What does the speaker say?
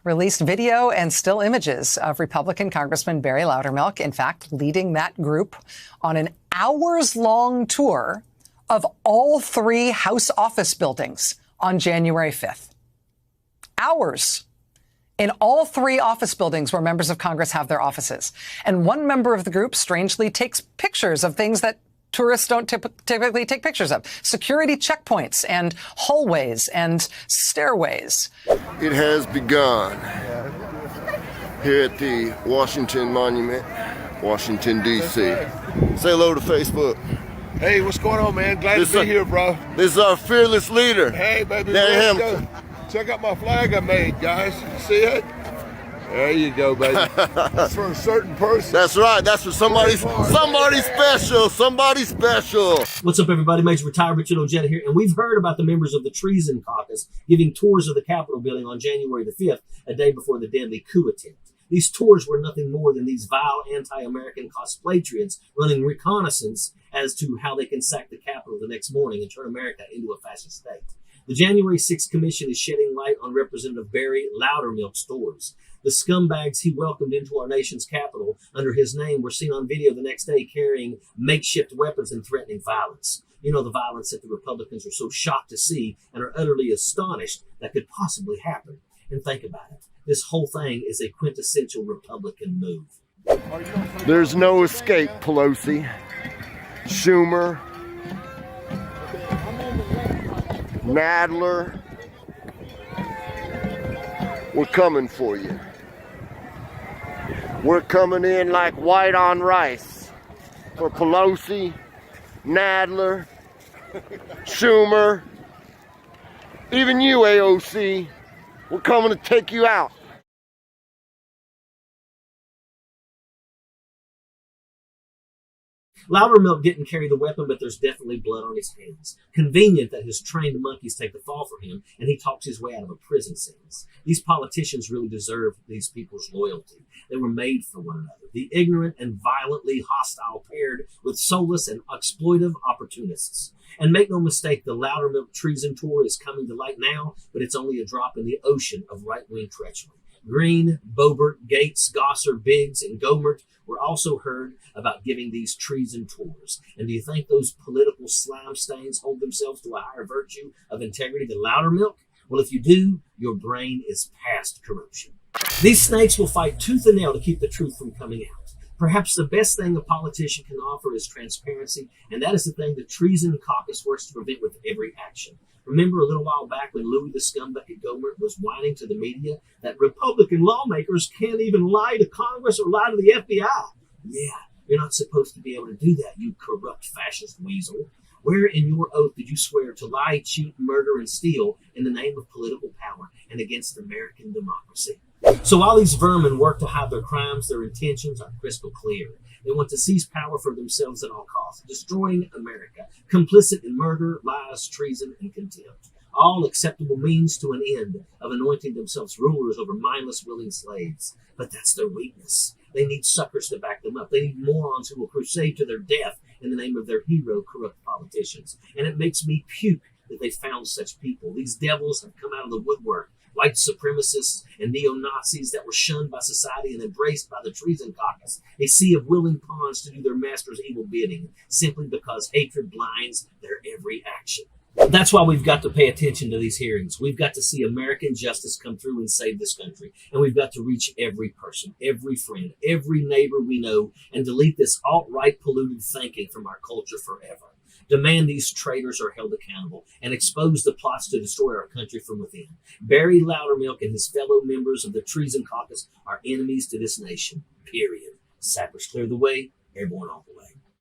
released video and still images of Republican Congressman Barry Loudermilk, in fact, leading that group on an hours-long tour of all three House office buildings on January 5th. Hours in all three office buildings where members of Congress have their offices. And one member of the group strangely takes pictures of things that tourists don't typically take pictures of. Security checkpoints and hallways and stairways. It has begun here at the Washington Monument, Washington, D.C. Say hello to Facebook. Hey, what's going on, man? Glad to be here, bro. This is our fearless leader. Hey, baby. Let's go. Check out my flag I made, guys. You see it? There you go, baby. That's for a certain person. That's right. That's for somebody special. Somebody special. What's up, everybody? Major Retired Richard Ojeda here, and we've heard about the members of the Treason Caucus giving tours of the Capitol building on January the 5th, a day before the deadly coup attempt. These tours were nothing more than these vile anti-American cosplatrians running reconnaissance as to how they can sack the Capitol the next morning and turn America into a fascist state. The January 6th Commission is shedding light on Representative Barry Loudermilk's tours. The scumbags he welcomed into our nation's capital under his name were seen on video the next day carrying makeshift weapons and threatening violence. You know, the violence that the Republicans are so shocked to see and are utterly astonished that could possibly happen. And think about it. This whole thing is a quintessential Republican move. There's no escape, Pelosi, Schumer, Nadler. We're coming for you. We're coming in like white on rice for Pelosi, Nadler, Schumer, even you, AOC. We're coming to take you out. Loudermilk didn't carry the weapon, but there's definitely blood on his hands. Convenient that his trained monkeys take the fall for him, and he talks his way out of a prison sentence. These politicians really deserve these people's loyalty. They were made for one another. The ignorant and violently hostile paired with soulless and exploitive opportunists. And make no mistake, the Loudermilk treason tour is coming to light now, but it's only a drop in the ocean of right-wing treachery. Green, Boebert, Gates, Gosser, Biggs, and Gohmert were also heard about giving these treason tours. And do you think those political slime stains hold themselves to a higher virtue of integrity than Loudermilk? Well, if you do, your brain is past corruption. These snakes will fight tooth and nail to keep the truth from coming out. Perhaps the best thing a politician can offer is transparency, and that is the thing the Treason Caucus works to prevent with every action. Remember a little while back when Louis the Scumbucket Gohmert was whining to the media that Republican lawmakers can't even lie to Congress or lie to the FBI? Yeah, you're not supposed to be able to do that, you corrupt fascist weasel. Where in your oath did you swear to lie, cheat, murder, and steal in the name of political power and against American democracy? So while these vermin work to hide their crimes, their intentions are crystal clear. They want to seize power for themselves at all costs, destroying America, complicit in murder, lies, treason, and contempt. All acceptable means to an end of anointing themselves rulers over mindless, willing slaves. But that's their weakness. They need suckers to back them up. They need morons who will crusade to their death in the name of their hero, corrupt politicians. And it makes me puke that they found such people. These devils have come out of the woodwork. White supremacists and neo-Nazis that were shunned by society and embraced by the Treason Caucus, a sea of willing pawns to do their master's evil bidding, simply because hatred blinds their every action. That's why we've got to pay attention to these hearings. We've got to see American justice come through and save this country. And we've got to reach every person, every friend, every neighbor we know, and delete this alt-right polluted thinking from our culture forever. Demand these traitors are held accountable and expose the plots to destroy our country from within. Barry Loudermilk and his fellow members of the Treason Caucus are enemies to this nation, period. Sappers clear the way, airborne all the way.